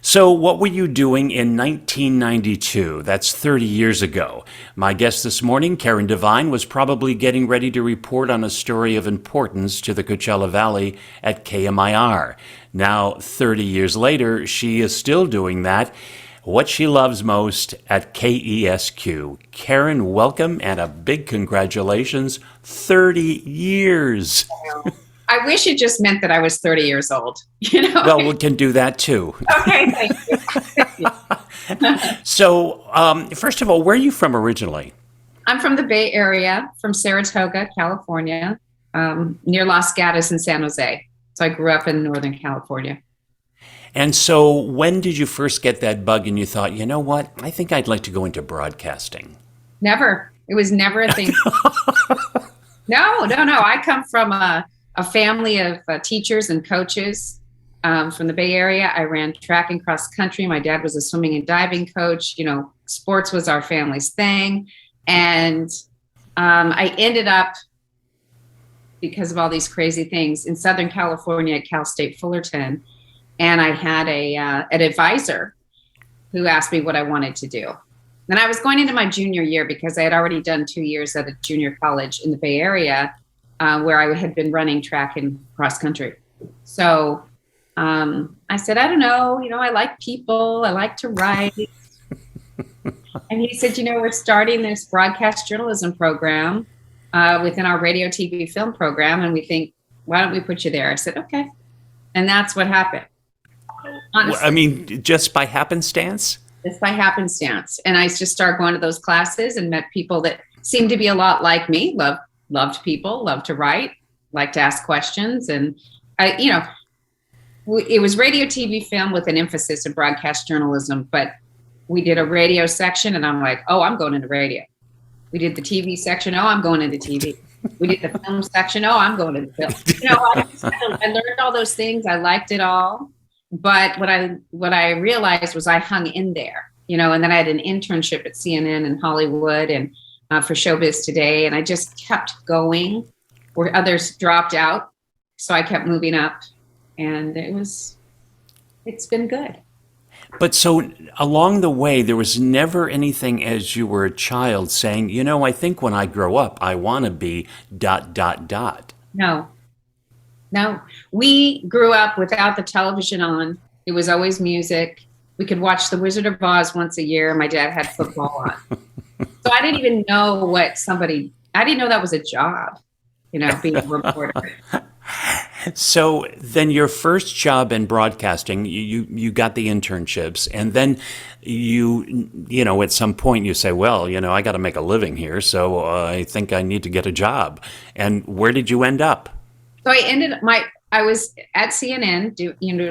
So, what were you doing in 1992? That's 30 years ago. My guest this morning, Karen Devine, was probably getting ready to report on a story of importance to the Coachella Valley at KMIR. Now, 30 years later, she is still doing that. What she loves most at KESQ. Karen, welcome and a big congratulations. 30 years. I wish it just meant that I was 30 years old, you know? Well, we can do that too. Okay, thank you. Thank you. So, first of all, where are you from originally? I'm from the Bay Area, from Saratoga, California, near Los Gatos and San Jose. So I grew up in Northern California. And so, when did you first get that bug and you thought, you know what, I think I'd like to go into broadcasting? Never. It was never a thing. No. I come from a family of teachers and coaches from the Bay Area. I ran track and cross country. My dad was a swimming and diving coach. You know, sports was our family's thing. And I ended up, because of all these crazy things, in Southern California at Cal State Fullerton. And I had an advisor who asked me what I wanted to do. And I was going into my junior year because I had already done 2 years at a junior college in the Bay Area where I had been running track and cross country. So I said, I don't know, I like people, I like to write. And he said, we're starting this broadcast journalism program within our radio, TV, film program. And we think, why don't we put you there? I said, okay. And that's what happened. Honestly. I mean, just by happenstance? Just by happenstance. And I just started going to those classes and met people that seemed to be a lot like me, loved people, loved to write, liked to ask questions. And it was radio, TV, film with an emphasis in broadcast journalism, but we did a radio section and I'm like, oh, I'm going into radio. We did the TV section. Oh, I'm going into TV. We did the film section. Oh, I'm going into film. I learned all those things. I liked it all. But what I realized was I hung in there, and then I had an internship at CNN in Hollywood and for Showbiz Today. And I just kept going where others dropped out. So I kept moving up and it's been good. But so along the way, there was never anything as you were a child saying, I think when I grow up, I want to be ... No, we grew up without the television on. It was always music. We could watch The Wizard of Oz once a year. My dad had football on. So I didn't even know I didn't know that was a job, being a reporter. So then your first job in broadcasting, you got the internships, and then you at some point you say, well, I got to make a living here, so I think I need to get a job. And where did you end up? So I was at CNN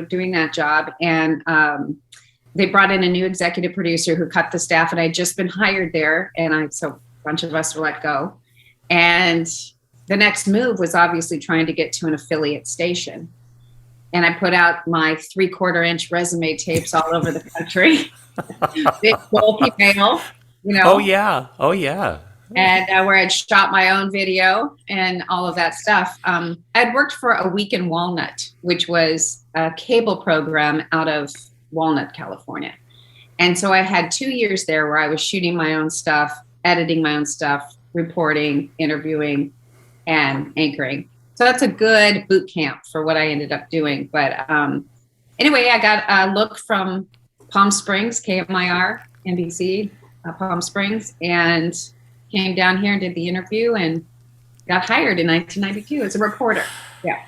doing that job, and they brought in a new executive producer who cut the staff, and I had just been hired there, so a bunch of us were let go. And the next move was obviously trying to get to an affiliate station. And I put out my 3/4-inch resume tapes all over the country. Big bulky mail, Oh yeah. And where I'd shot my own video and all of that stuff. I'd worked for A Week in Walnut, which was a cable program out of Walnut, California. And so I had 2 years there where I was shooting my own stuff, editing my own stuff, reporting, interviewing, and anchoring. So that's a good boot camp for what I ended up doing. But anyway, I got a look from Palm Springs, KMIR, NBC, Palm Springs, and came down here and did the interview and got hired in 1992 as a reporter. Yeah.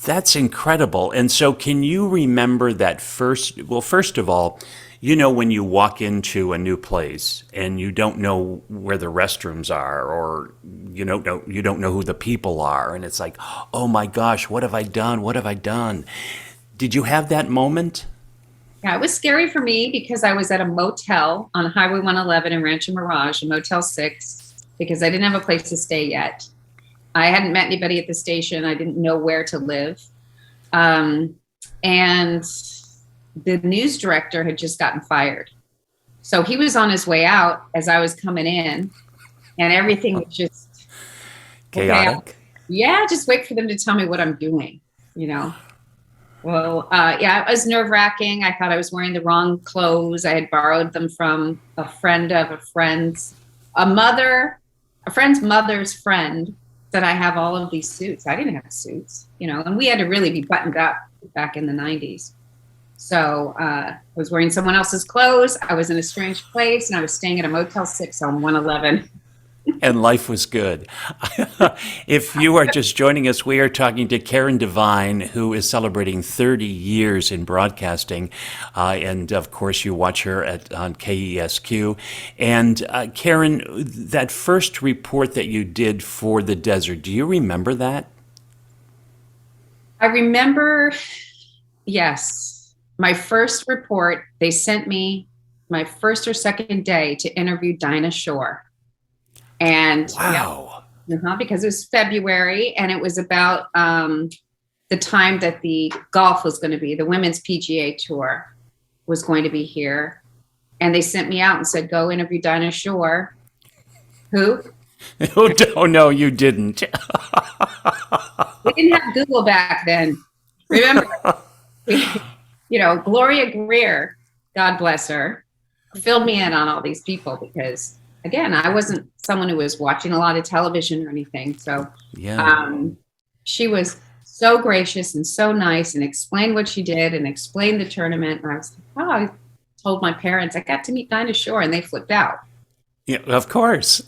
That's incredible. And so can you remember that first of all, when you walk into a new place and you don't know where the restrooms are, or you don't know who the people are, and it's like, oh my gosh, what have I done? What have I done? Did you have that moment? Yeah, it was scary for me because I was at a motel on Highway 111 in Rancho Mirage, a Motel 6, because I didn't have a place to stay yet. I hadn't met anybody at the station. I didn't know where to live. And the news director had just gotten fired. So he was on his way out as I was coming in, and everything was just chaotic. Okay, just wait for them to tell me what I'm doing, Well, yeah, it was nerve-wracking. I thought I was wearing the wrong clothes. I had borrowed them from a friend of a friend's, a friend's mother's friend said I have all of these suits. I didn't have suits, and we had to really be buttoned up back in the 90s. So I was wearing someone else's clothes. I was in a strange place, and I was staying at a Motel 6 on 111. And life was good. If you are just joining us, we are talking to Karen Devine, who is celebrating 30 years in broadcasting. And of course, you watch her on KESQ. And Karen, that first report that you did for the desert, do you remember that? I remember, yes, my first report, they sent me my first or second day to interview Dinah Shore. And wow. Yeah, because it was February, and it was about the time that the golf was going to be, the women's PGA Tour was going to be here. And they sent me out and said, go interview Dinah Shore. Who? Oh, no, you didn't. We didn't have Google back then. Remember, Gloria Greer, God bless her, filled me in on all these people because, again, I wasn't someone who was watching a lot of television or anything. So she was so gracious and so nice and explained what she did and explained the tournament. And I was like, oh, I told my parents I got to meet Dinah Shore, and they flipped out. Yeah, of course.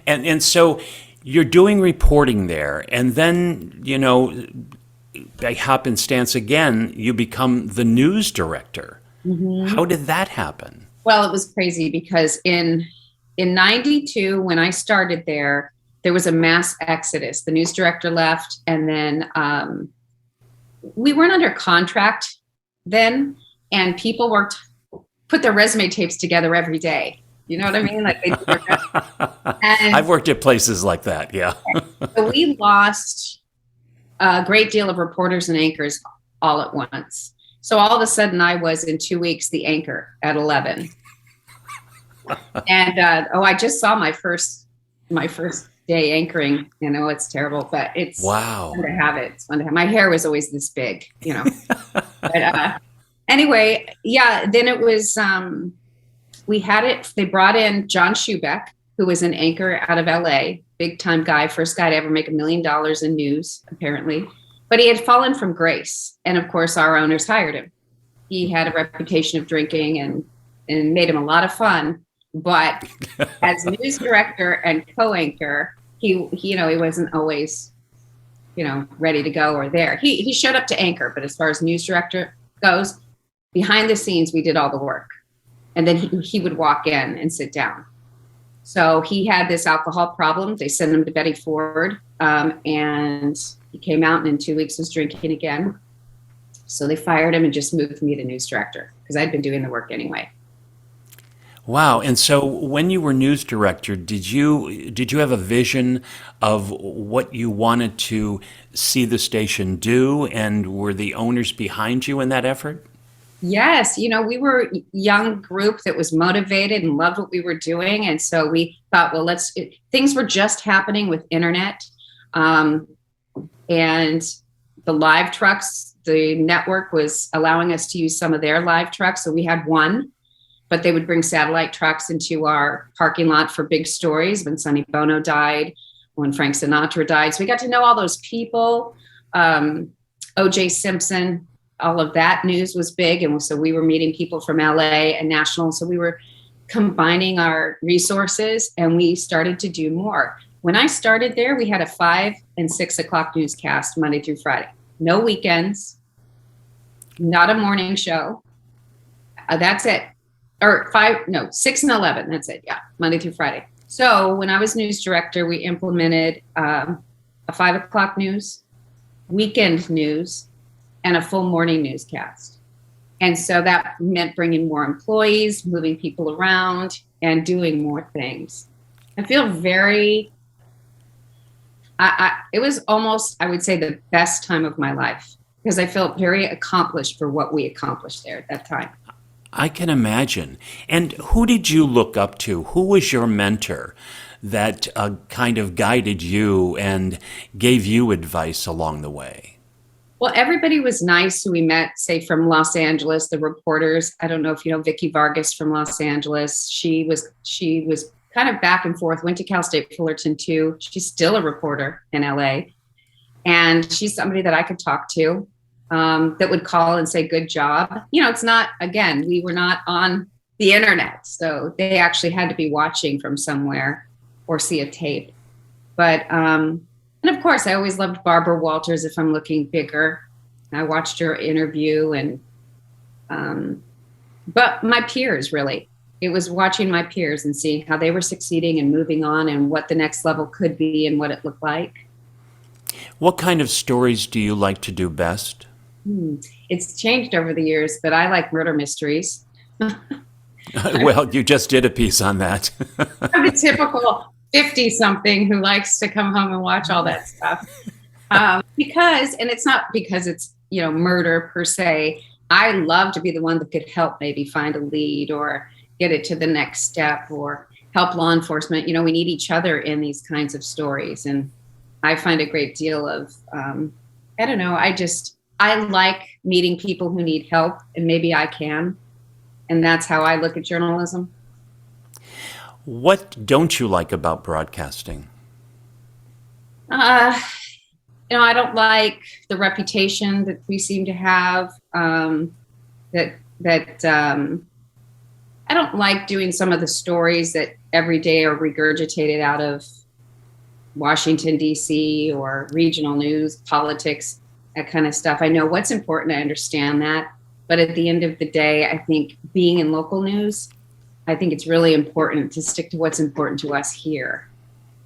And so you're doing reporting there, and then, by happenstance again, you become the news director. Mm-hmm. How did that happen? Well, it was crazy because in 92, when I started there was a mass exodus. The news director left, and then we weren't under contract then, and people put their resume tapes together every day. You know what I mean? Like I've worked at places like that, yeah. So we lost a great deal of reporters and anchors all at once. So all of a sudden I was in 2 weeks the anchor at 11. And I just saw my first day anchoring. It's terrible, but it's wow. Fun to have it. It's fun to have. My hair was always this big, But anyway, yeah. Then it was we had it. They brought in John Schubeck, who was an anchor out of LA, big time guy, first guy to ever make $1 million in news, apparently. But he had fallen from grace, and of course, our owners hired him. He had a reputation of drinking and made him a lot of fun. But as news director and co-anchor, he wasn't always, ready to go or there. He showed up to anchor, but as far as news director goes, behind the scenes, we did all the work. And then he would walk in and sit down. So he had this alcohol problem. They sent him to Betty Ford, and he came out and in 2 weeks was drinking again. So they fired him and just moved me to news director because I'd been doing the work anyway. Wow. And so when you were news director, did you have a vision of what you wanted to see the station do? And were the owners behind you in that effort? Yes. We were a young group that was motivated and loved what we were doing. And so we thought, well, things were just happening with internet. And the live trucks, the network was allowing us to use some of their live trucks. So we had one, but they would bring satellite trucks into our parking lot for big stories when Sonny Bono died, when Frank Sinatra died. So we got to know all those people, O.J. Simpson. All of that news was big. And so we were meeting people from LA and national. So we were combining our resources and we started to do more. When I started there, we had a 5 and 6 o'clock newscast Monday through Friday. No weekends, not a morning show. That's it. Or 6 and 11. That's it. Yeah. Monday through Friday. So when I was news director, we implemented a 5 o'clock news, weekend news, and a full morning newscast. And so that meant bringing more employees, moving people around, and doing more things. I feel very, it was almost, I would say, the best time of my life because I felt very accomplished for what we accomplished there at that time. I can imagine. And who did you look up to? Who was your mentor that kind of guided you and gave you advice along the way? Well, everybody was nice who we met, say from Los Angeles, the reporters. I don't know if you know Vicky Vargas from Los Angeles. She was kind of back and forth, went to Cal State Fullerton too. She's still a reporter in LA. And she's somebody that I could talk to, that would call and say, good job. It's not, again, we were not on the internet. So they actually had to be watching from somewhere or see a tape. But, and of course, I always loved Barbara Walters. If I'm looking bigger, I watched her interview but my peers, really, it was watching my peers and seeing how they were succeeding and moving on and what the next level could be and what it looked like. What kind of stories do you like to do best? It's changed over the years, but I like murder mysteries. Well, you just did a piece on that. I'm the typical 50-something who likes to come home and watch all that stuff. And it's not because it's, murder per se. I love to be the one that could help maybe find a lead or get it to the next step or help law enforcement. We need each other in these kinds of stories. And I find a great deal of, I don't know, I like meeting people who need help, and maybe I can. And that's how I look at journalism. What don't you like about broadcasting? I don't like the reputation that we seem to have. I don't like doing some of the stories that every day are regurgitated out of Washington, D.C. or regional news, politics, that kind of stuff. I know what's important. I understand that. But at the end of the day, I think being in local news, I think it's really important to stick to what's important to us here.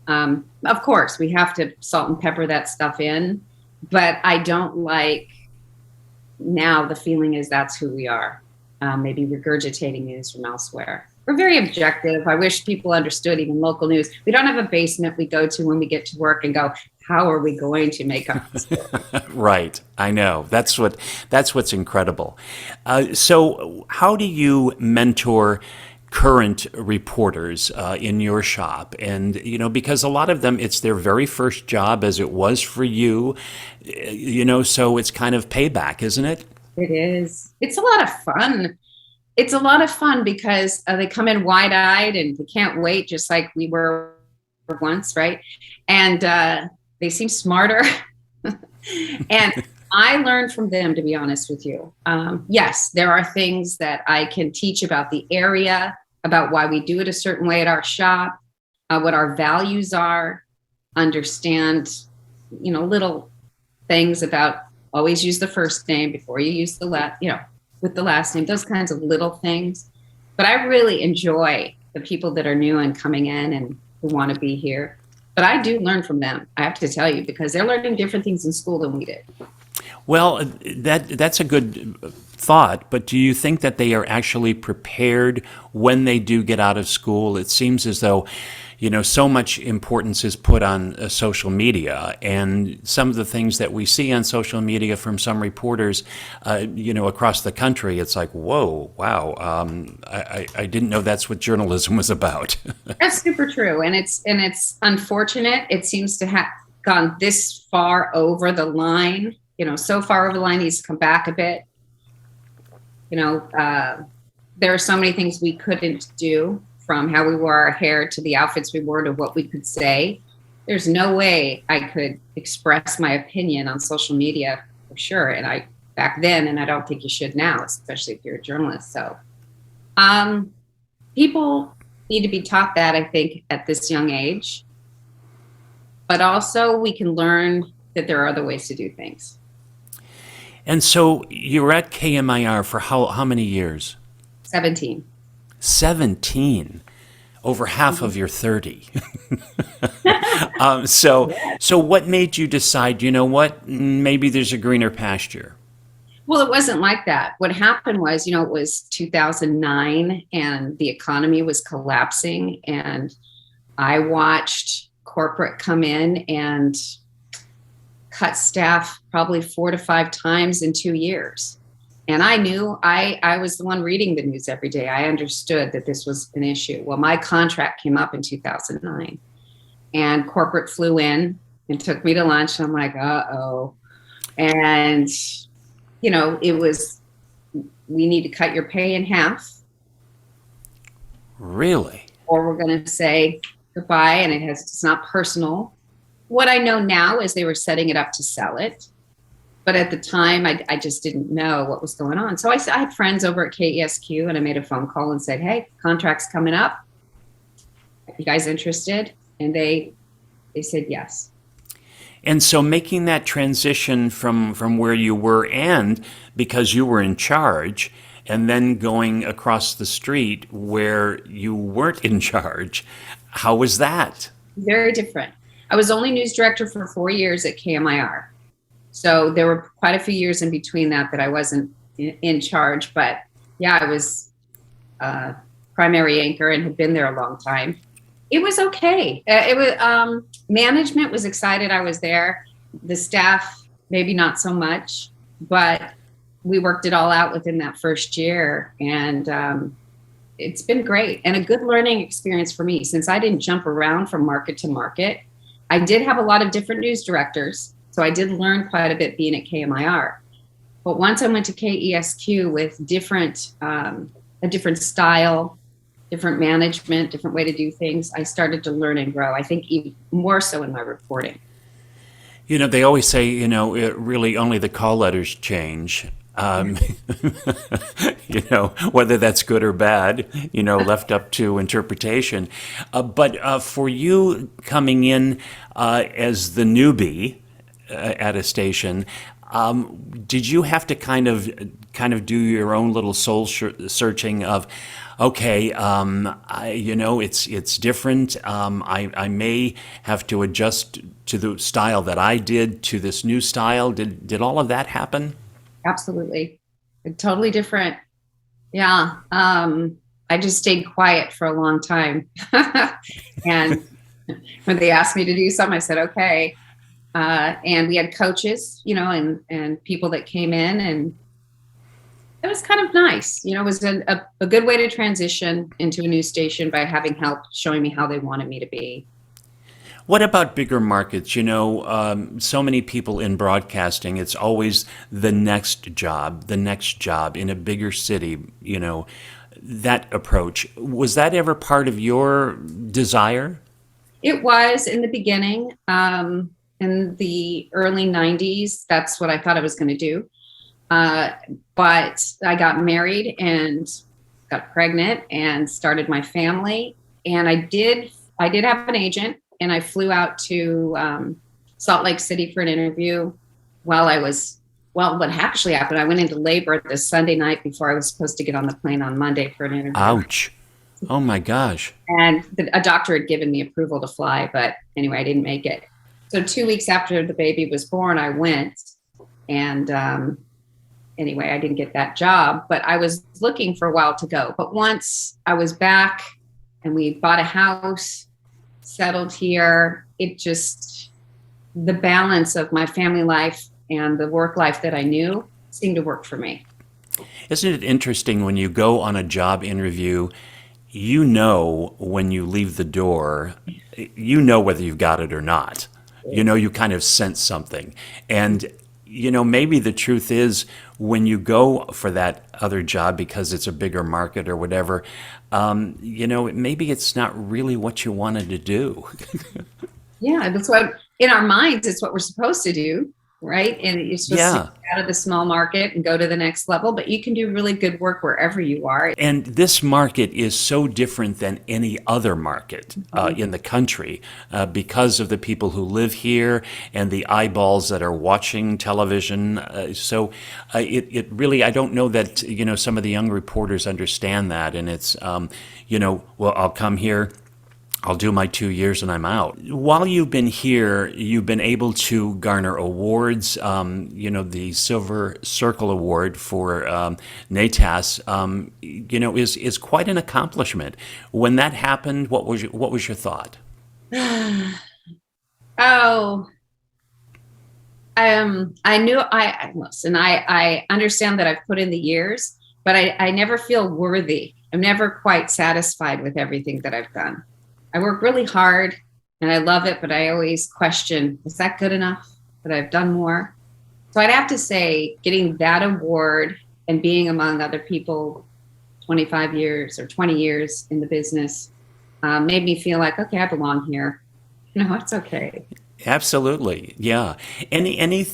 Of course, we have to salt and pepper that stuff in, but I don't like now the feeling is that's who we are, maybe regurgitating news from elsewhere. We're very objective. I wish people understood even local news. We don't have a basement we go to when we get to work and go, how are we going to make up this? Right. I know. That's what's incredible. So how do you mentor current reporters in your shop? And, because a lot of them, it's their very first job as it was for you, so it's kind of payback, isn't it? It is. It's a lot of fun. It's a lot of fun because they come in wide-eyed and they can't wait, just like we were once, right? And they seem smarter. And I learn from them, to be honest with you. Yes, there are things that I can teach about the area, about why we do it a certain way at our shop, what our values are, understand, little things about always use the first name before you use the last, with the last name, those kinds of little things. But I really enjoy the people that are new and coming in and who want to be here. But I do learn from them, I have to tell you, because they're learning different things in school than we did. Well, that's a good thought, but do you think that they are actually prepared when they do get out of school? It seems as though, so much importance is put on social media, and some of the things that we see on social media from some reporters, across the country, it's like, whoa, wow, I didn't know that's what journalism was about. That's super true, and it's unfortunate. It seems to have gone this far over the line. So far over the line, he's come back a bit. There are so many things we couldn't do, from how we wore our hair to the outfits we wore to what we could say. There's no way I could express my opinion on social media, for sure. And I back then, and I don't think you should now, especially if you're a journalist. So people need to be taught that, I think, at this young age. But also we can learn that there are other ways to do things. And so you were at KMIR for how many years? 17. 17, over half of your 30. So what made you decide, maybe there's a greener pasture? Well, it wasn't like that. What happened was, it was 2009 and the economy was collapsing, and I watched corporate come in and cut staff probably 4 to 5 times in 2 years. And I knew I was the one reading the news every day. I understood that this was an issue. Well, my contract came up in 2009, and corporate flew in and took me to lunch. I'm like, uh-oh. And, it was, we need to cut your pay in half, Really? or we're going to say goodbye. And it's not personal. What I know now is they were setting it up to sell it. But at the time, I just didn't know what was going on. So I had friends over at KESQ, and I made a phone call and said, hey, contract's coming up. Are you guys interested? And they said yes. And so making that transition from where you were, and because you were in charge, and then going across the street where you weren't in charge, how was that? Very different. I was only news director for 4 years at KMIR. So there were quite a few years in between that I wasn't in charge. But yeah, I was primary anchor and had been there a long time. It was okay. It was management was excited I was there. The staff, maybe not so much, but we worked it all out within that first year. And it's been great and a good learning experience for me, since I didn't jump around from market to market. I did have a lot of different news directors. So I did learn quite a bit being at KMIR. But once I went to KESQ with a different style, different management, different way to do things, I started to learn and grow, I think even more so in my reporting. They always say, it really only the call letters change. Whether that's good or bad, left up to interpretation. But for you coming in as the newbie at a station, did you have to kind of do your own little soul searching of, okay, it's different. I may have to adjust to the style that I did to this new style. Did all of that happen? Absolutely. Totally different. Yeah. I just stayed quiet for a long time. And when they asked me to do something, I said, okay. And we had coaches, and people that came in, and it was kind of nice. It was a good way to transition into a new station by having help showing me how they wanted me to be. What about bigger markets? So many people in broadcasting, it's always the next job in a bigger city, that approach. Was that ever part of your desire? It was in the beginning. In the early 90s, that's what I thought I was going to do. But I got married and got pregnant and started my family. And I did have an agent. And I flew out to Salt Lake City for an interview what actually happened, I went into labor this Sunday night before I was supposed to get on the plane on Monday for an interview. Ouch. Oh my gosh. And a doctor had given me approval to fly, but anyway, I didn't make it. So 2 weeks after the baby was born, I went. And anyway, I didn't get that job, but I was looking for a while to go. But once I was back and we bought a house, settled here, the balance of my family life and the work life that I knew seemed to work for me. Isn't it interesting when you go on a job interview, when you leave the door, whether you've got it or not. You kind of sense something. And, maybe the truth is when you go for that other job because it's a bigger market or whatever, maybe it's not really what you wanted to do. Yeah, that's what, in our minds, it's what we're supposed to do, right? And you're supposed to get out of the small market and go to the next level, but you can do really good work wherever you are. And this market is so different than any other market in the country because of the people who live here and the eyeballs that are watching television. So it really, I don't know that, some of the young reporters understand that. And it's, well, I'll come here, I'll do my 2 years and I'm out. While you've been here, you've been able to garner awards. The Silver Circle Award for NATAS, is quite an accomplishment. When that happened, what was your thought? I understand that I've put in the years, but I never feel worthy. I'm never quite satisfied with everything that I've done. I work really hard and I love it, but I always question, is that good enough? That I've done more? So I'd have to say getting that award and being among other people 25 years or 20 years in the business made me feel like, okay, I belong here. It's okay. Absolutely. Yeah. Any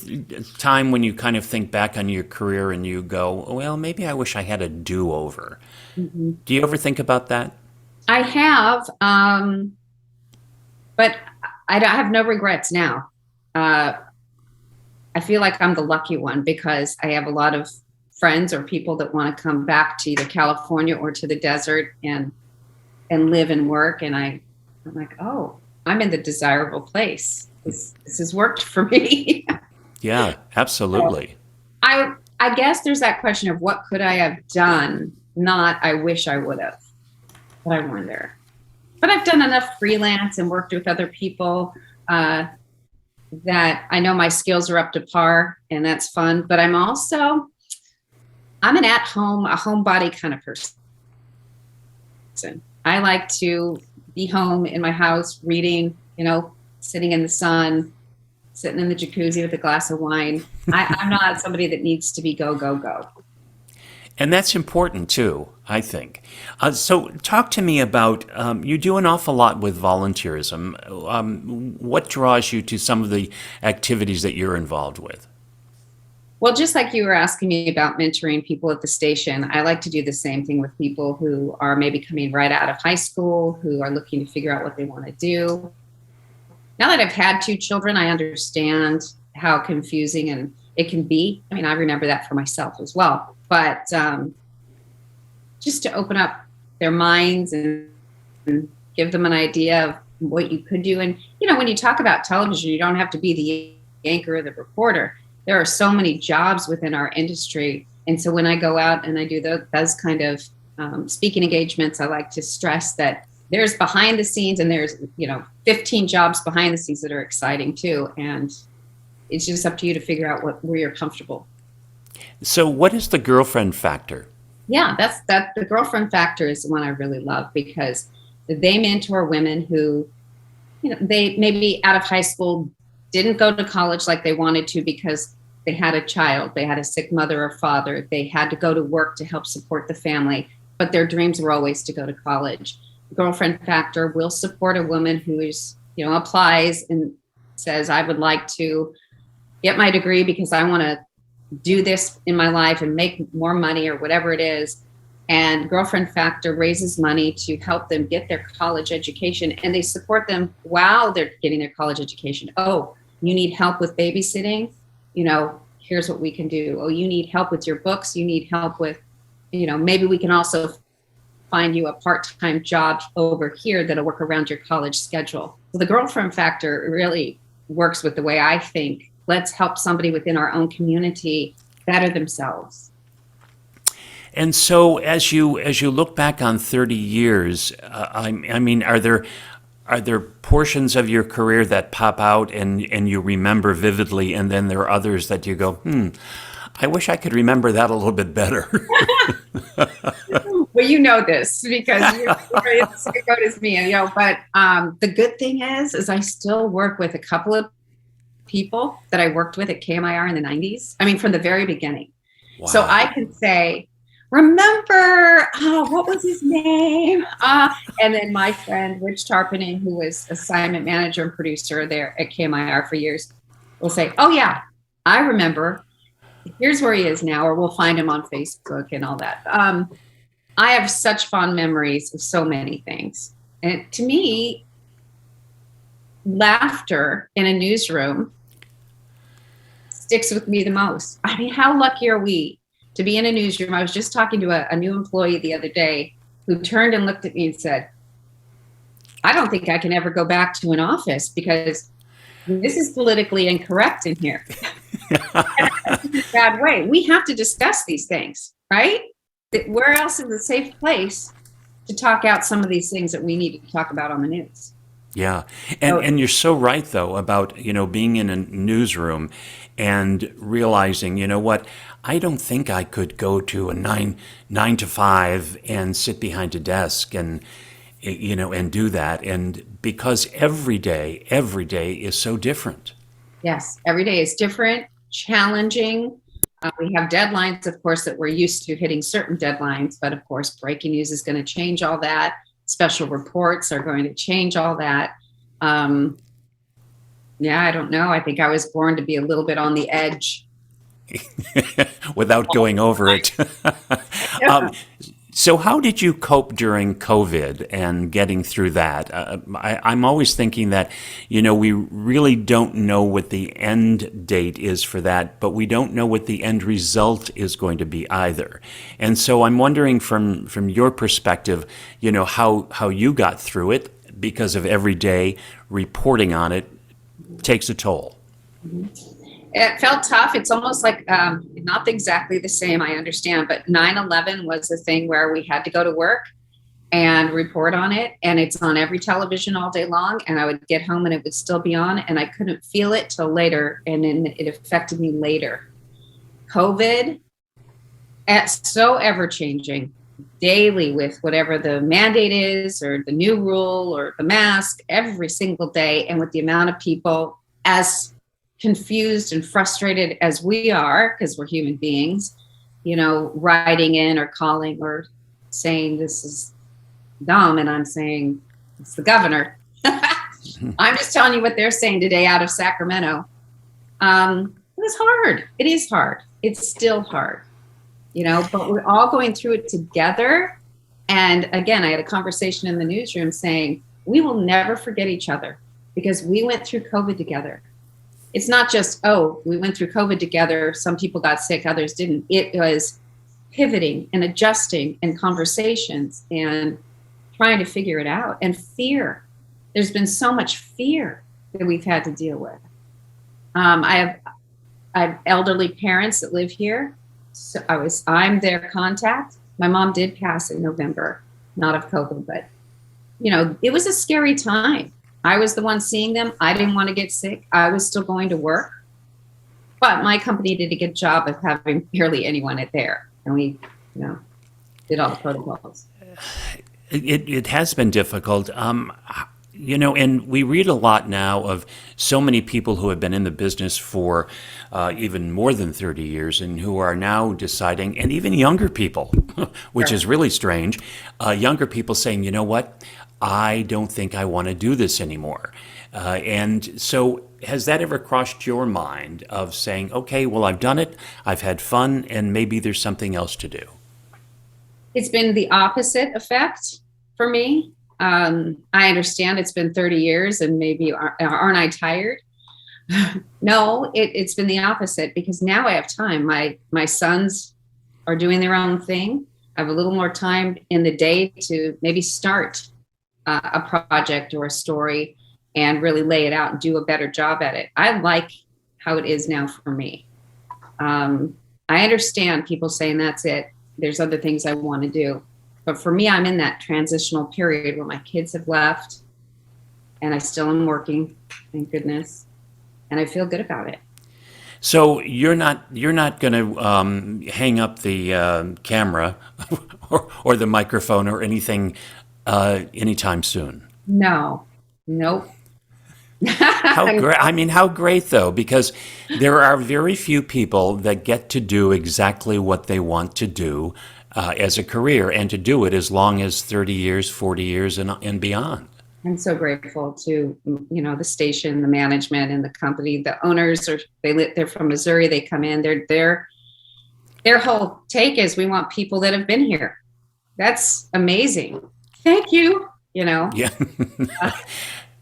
time when you kind of think back on your career and you go, well, maybe I wish I had a do-over. Mhm. Do you ever think about that? I have, but I have no regrets now. Uh, I feel like I'm the lucky one because I have a lot of friends or people that want to come back to either California or to the desert and live and work. And I'm like, oh, I'm in the desirable place. This has worked for me. Yeah, So absolutely. I guess there's that question of what could I have done, not I wish I would have, but I wonder. But I've done enough freelance and worked with other people that I know my skills are up to par, and that's fun. But I'm an at-home, a homebody kind of person. I like to be home in my house reading, sitting in the sun, sitting in the jacuzzi with a glass of wine. I'm not somebody that needs to be go, go, go. And that's important too, I think. So, talk to me about you do an awful lot with volunteerism. What draws you to some of the activities that you're involved with? Well, just like you were asking me about mentoring people at the station, I like to do the same thing with people who are maybe coming right out of high school, who are looking to figure out what they want to do. Now that I've had two children, I understand how confusing and it can be. I mean, I remember that for myself as well. But just to open up their minds and give them an idea of what you could do. And, when you talk about television, you don't have to be the anchor or the reporter. There are so many jobs within our industry. And so when I go out and I do those kind of speaking engagements, I like to stress that there's behind the scenes and there's, 15 jobs behind the scenes that are exciting too. And it's just up to you to figure out where you're comfortable. So, what is the girlfriend factor? Yeah, the girlfriend factor is the one I really love because they mentor women who, they maybe out of high school didn't go to college like they wanted to because they had a child, they had a sick mother or father, they had to go to work to help support the family, but their dreams were always to go to college. Girlfriend factor will support a woman who is, applies and says, I would like to get my degree because I want to do this in my life and make more money or whatever it is. And Girlfriend Factor raises money to help them get their college education, and they support them while they're getting their college education. Oh, you need help with babysitting? Here's what we can do. Oh, you need help with your books? You need help with, maybe we can also find you a part-time job over here that'll work around your college schedule. So the Girlfriend Factor really works with the way I think. Let's help somebody within our own community better themselves. And so, as you look back on 30 years, I mean, are there portions of your career that pop out and you remember vividly, and then there are others that you go, I wish I could remember that a little bit better. Well, you know this because you're the same boat as me, But the good thing is I still work with a couple of people that I worked with at KMIR in the 90s. I mean, from the very beginning. Wow. So I can say, remember, what was his name? And then my friend, Rich Tarpening, who was assignment manager and producer there at KMIR for years, will say, oh, yeah, I remember. Here's where he is now, or we'll find him on Facebook and all that. I have such fond memories of so many things. And to me, laughter in a newsroom sticks with me the most. I mean, how lucky are we to be in a newsroom? I was just talking to a new employee the other day who turned and looked at me and said, I don't think I can ever go back to an office because this is politically incorrect in here. In a bad way. We have to discuss these things, right? Where else is a safe place to talk out some of these things that we need to talk about on the news? Yeah. And you're so right, though, about, being in a newsroom and realizing, what, I don't think I could go to a nine to five and sit behind a desk and, and do that. And because every day is so different. Yes, every day is different. challenging. We have deadlines, of course, that we're used to hitting certain deadlines, but of course, breaking news is going to change all that. Special reports are going to change all that. Yeah, I don't know. I think I was born to be a little bit on the edge. Without going over it. So how did you cope during COVID and getting through that? I'm always thinking that, we really don't know what the end date is for that, but we don't know what the end result is going to be either. And so I'm wondering from your perspective, how you got through it, because of every day reporting on it takes a toll. It felt tough. It's almost like not exactly the same, I understand, but 9/11 was a thing where we had to go to work and report on it. And it's on every television all day long. And I would get home and it would still be on. And I couldn't feel it till later. And then it affected me later. COVID, it's so ever changing daily with whatever the mandate is or the new rule or the mask every single day. And with the amount of people as confused and frustrated as we are, because we're human beings, writing in or calling or saying this is dumb, and I'm saying it's the governor. I'm just telling you what they're saying today out of Sacramento. It was hard. It is hard. It's still hard, but we're all going through it together. And again, I had a conversation in the newsroom saying we will never forget each other because we went through COVID together. It's not just, we went through COVID together. Some people got sick, others didn't. It was pivoting and adjusting and conversations and trying to figure it out. And fear. There's been so much fear that we've had to deal with. I have elderly parents that live here. So I'm their contact. My mom did pass in November, not of COVID, but it was a scary time. I was the one seeing them. I didn't want to get sick. I was still going to work. But my company did a good job of having barely anyone there. And we, did all the protocols. It has been difficult. And we read a lot now of so many people who have been in the business for even more than 30 years and who are now deciding, and even younger people, which is really strange, younger people saying, you know what? I don't think I want to do this anymore. And so has that ever crossed your mind of saying, okay, well, I've done it, I've had fun, and maybe there's something else to do? It's been the opposite effect for me. I understand it's been 30 years and maybe aren't I tired? No, it's been the opposite because now I have time. My sons are doing their own thing. I have a little more time in the day to maybe start a project or a story and really lay it out and do a better job at it. I like how it is now for me. I understand people saying that's it. There's other things I want to do. But for me, I'm in that transitional period where my kids have left and I still am working, thank goodness. And I feel good about it. So you're not going to hang up the camera or the microphone or anything anytime soon? No, nope. How great though, because there are very few people that get to do exactly what they want to do as a career, and to do it as long as 30 years, 40 years, and beyond. I'm so grateful to the station, the management, and the company. The owners they're from Missouri. They come in. Their whole take is we want people that have been here. That's amazing. Thank you. Yeah.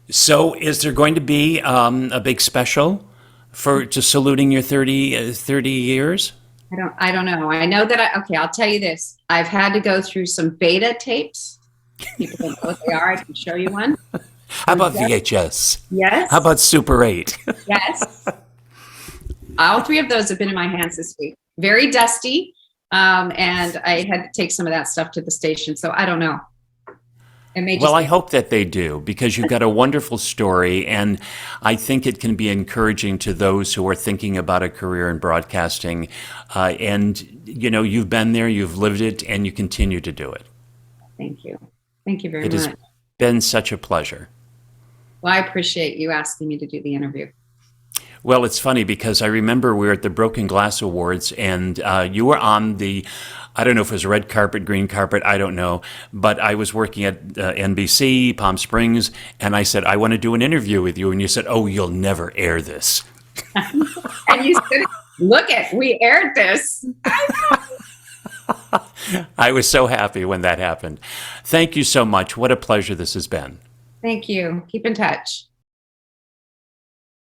So is there going to be a big special to saluting your 30 years? I don't know. I know that I'll tell you this. I've had to go through some beta tapes. People don't know what they are. I can show you one. How about VHS? Yes. How about Super 8? Yes. All three of those have been in my hands this week. Very dusty. And I had to take some of that stuff to the station. So I don't know. Well, I hope that they do, because you've got a wonderful story, and I think it can be encouraging to those who are thinking about a career in broadcasting. And, you've been there, you've lived it, and you continue to do it. Thank you. Thank you very much. It has been such a pleasure. Well, I appreciate you asking me to do the interview. Well, it's funny because I remember we were at the Broken Glass Awards, and you were on the, I don't know if it was red carpet, green carpet, I don't know, but I was working at NBC, Palm Springs, and I said, I want to do an interview with you. And you said, oh, you'll never air this. And you said, look it, we aired this. I was so happy when that happened. Thank you so much. What a pleasure this has been. Thank you. Keep in touch.